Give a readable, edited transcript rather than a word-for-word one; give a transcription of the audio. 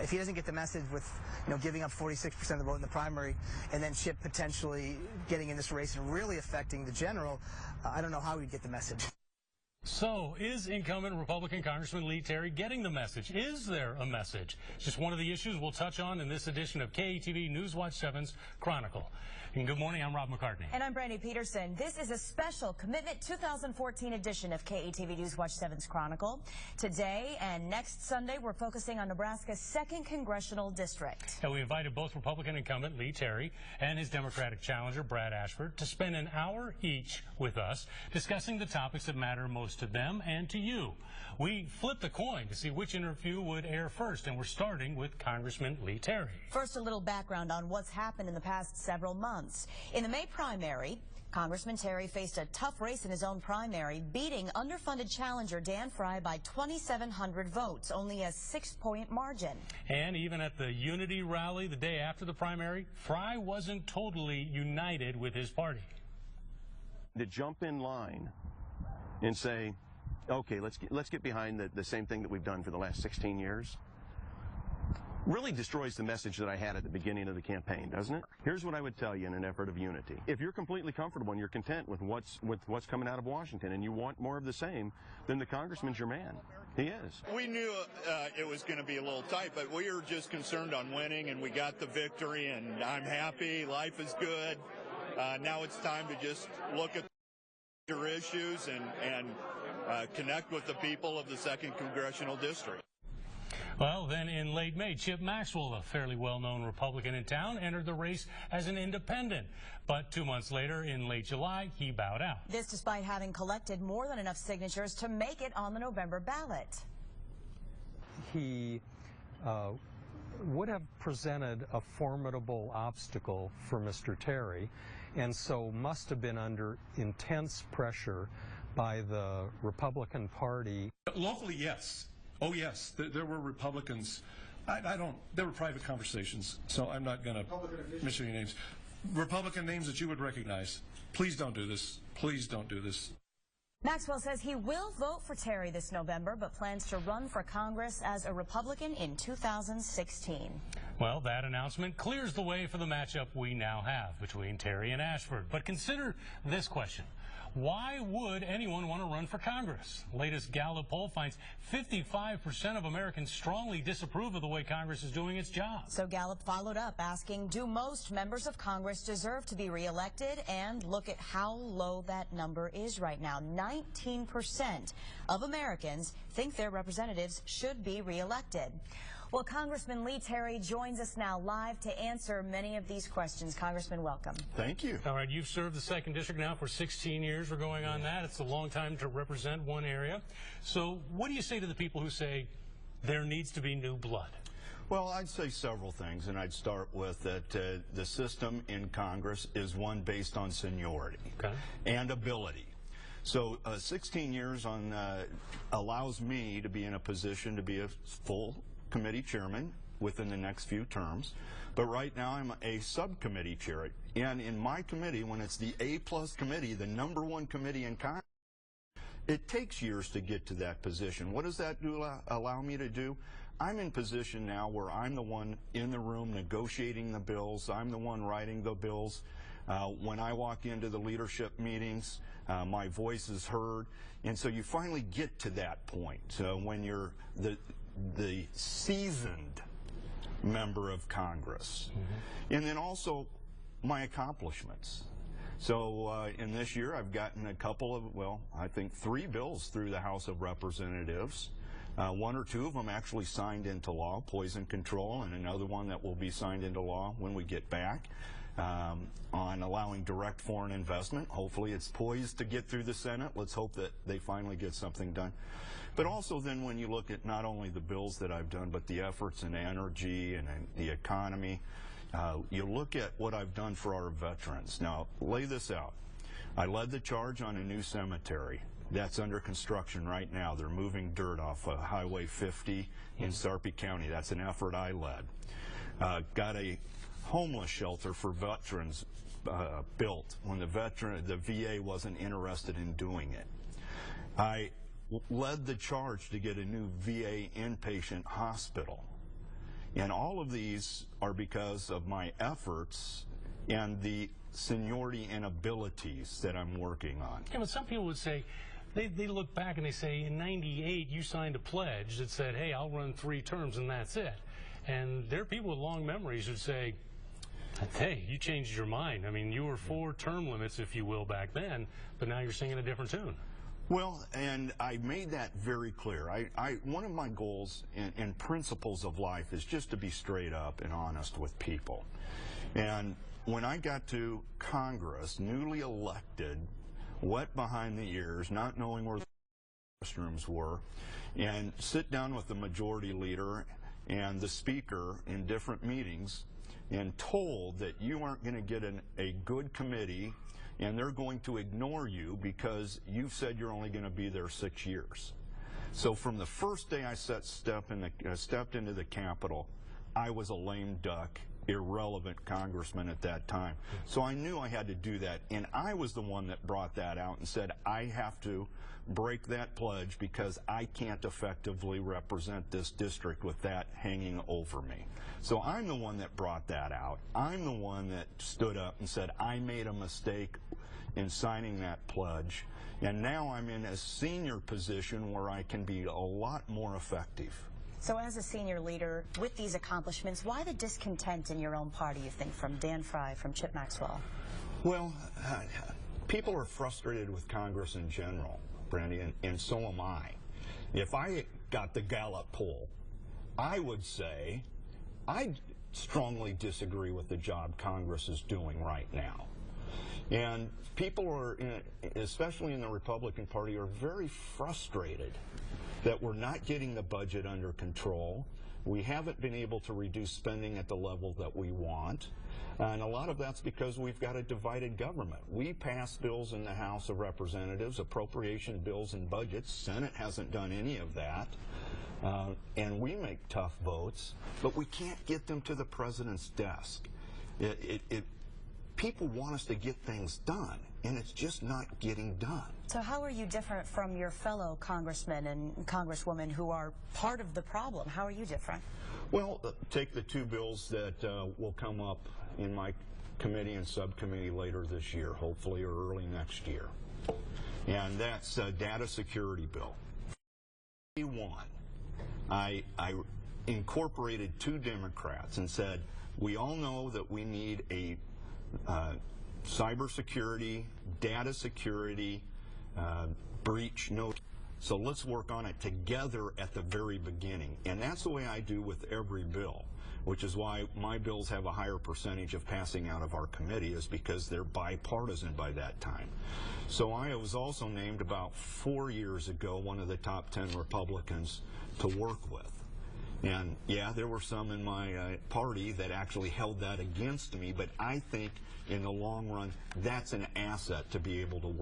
if he doesn't get the message with, giving up 46% of the vote in the primary, and then Chip potentially getting in this race and really affecting the general, I don't know how he'd get the message. So, is incumbent Republican Congressman Lee Terry getting the message? Is there a message? It's just one of the issues we'll touch on in this edition of KETV Newswatch 7's Chronicle. And good morning, I'm Rob McCartney. And I'm Brandy Peterson. This is a special Commitment 2014 edition of KETV Newswatch 7's Chronicle. Today and next Sunday, we're focusing on Nebraska's 2nd Congressional District. And we invited both Republican incumbent Lee Terry and his Democratic challenger, Brad Ashford, to spend an hour each with us discussing the topics that matter most to them and to you. We flipped a coin to see which interview would air first, and we're starting with Congressman Lee Terry. First, a little background on what's happened in the past several months. In the May primary, Congressman Terry faced a tough race in his own primary, beating underfunded challenger Dan Fry by 2,700 votes, only a 6-point margin. And even at the Unity rally the day after the primary, Fry wasn't totally united with his party. To jump in line and say, okay, let's get behind the same thing that we've done for the last 16 years, really destroys the message that I had at the beginning of the campaign, doesn't it? Here's what I would tell you in an effort of unity. If you're completely comfortable and you're content with what's coming out of Washington and you want more of the same, then the congressman's your man. He is. We knew it was going to be a little tight, but we were just concerned on winning, and we got the victory, and I'm happy. Life is good. Now it's time to just look at your issues and connect with the people of the 2nd Congressional District. Well, then in late May, Chip Maxwell, a fairly well-known Republican in town, entered the race as an independent. But 2 months later, in late July, he bowed out. This despite having collected more than enough signatures to make it on the November ballot. He would have presented a formidable obstacle for Mr. Terry, and so must have been under intense pressure by the Republican Party. Locally, yes. Oh, yes. There were Republicans. There were private conversations, so I'm not going to mention any names. Republican names that you would recognize. Please don't do this. Please don't do this. Maxwell says he will vote for Terry this November, but plans to run for Congress as a Republican in 2016. Well, that announcement clears the way for the matchup we now have between Terry and Ashford. But consider this question. Why would anyone want to run for Congress? The latest Gallup poll finds 55% of Americans strongly disapprove of the way Congress is doing its job. So Gallup followed up asking, do most members of Congress deserve to be reelected? And look at how low that number is right now. 19% of Americans think their representatives should be reelected. Well, Congressman Lee Terry joins us now live to answer many of these questions. Congressman, welcome. Thank you. All right, you've served the 2nd District now for 16 years. We're going on that. It's a long time to represent one area. So what do you say to the people who say there needs to be new blood? Well, I'd say several things, and I'd start with that the system in Congress is one based on seniority and ability. So 16 years allows me to be in a position to be a full committee chairman within the next few terms, but right now I'm a subcommittee chair, and in my committee, when it's the A+ committee, the #1 committee in Congress, it takes years to get to that position. What does that allow me to do? I'm in position now where I'm the one in the room negotiating the bills. I'm the one writing the bills. When I walk into the leadership meetings, my voice is heard, and so you finally get to that point. So when you're the seasoned member of Congress. And then also my accomplishments. So in this year I've gotten a couple of, well, I think 3 bills through the House of Representatives. 1 or 2 of them actually signed into law, poison control, and another one that will be signed into law when we get back on allowing direct foreign investment. Hopefully it's poised to get through the Senate. Let's hope that they finally get something done. But also then when you look at not only the bills that I've done, but the efforts in energy and in the economy, you look at what I've done for our veterans. Now, lay this out. I led the charge on a new cemetery. That's under construction right now. They're moving dirt off of Highway 50 in Sarpy County. That's an effort I led. Got a homeless shelter for veterans built when the VA wasn't interested in doing it. I led the charge to get a new VA inpatient hospital And all of these are because of my efforts and the seniority and abilities that I'm working on. Yeah, but some people would say, they look back and they say, in '98, you signed a pledge that said, hey, I'll run 3 terms and that's it. And there are people with long memories who say, hey, you changed your mind. I mean, you were for term limits, if you will, back then, but now you're singing a different tune. Well, and I made that very clear. One of my goals and principles of life is just to be straight up and honest with people. And when I got to Congress, newly elected, wet behind the ears, not knowing where the restrooms were, and sit down with the majority leader and the speaker in different meetings and told that you aren't going to get a good committee and they're going to ignore you because you've said you're only going to be there 6 years. So from the first day I stepped into the Capitol, I was a lame duck, irrelevant congressman at that time. So I knew I had to do that, and I was the one that brought that out and said I have to break that pledge because I can't effectively represent this district with that hanging over me. So I'm the one that brought that out. I'm the one that stood up and said I made a mistake in signing that pledge, and now I'm in a senior position where I can be a lot more effective. So as a senior leader, with these accomplishments, why the discontent in your own party, you think, from Dan Fry, from Chip Maxwell? Well, people are frustrated with Congress in general, Brandy, and so am I. If I got the Gallup poll, I would say I strongly disagree with the job Congress is doing right now. And people are, especially in the Republican Party, are very frustrated that we're not getting the budget under control. We haven't been able to reduce spending at the level that we want. And a lot of that's because we've got a divided government. We pass bills in the House of Representatives, appropriation bills and budgets. Senate hasn't done any of that. And we make tough votes, but we can't get them to the president's desk. People want us to get things done, and it's just not getting done. So how are you different from your fellow congressmen and congresswomen who are part of the problem? How are you different? Well, take the 2 bills that will come up in my committee and subcommittee later this year, hopefully, or early next year. And that's a data security bill. I incorporated 2 Democrats and said, we all know that we need a cybersecurity, data security, breach note. So let's work on it together at the very beginning. And that's the way I do with every bill, which is why my bills have a higher percentage of passing out of our committee, is because they're bipartisan by that time. So I was also named about 4 years ago one of the top 10 Republicans to work with. And yeah, there were some in my party that actually held that against me, but I think in the long run, that's an asset to be able to work.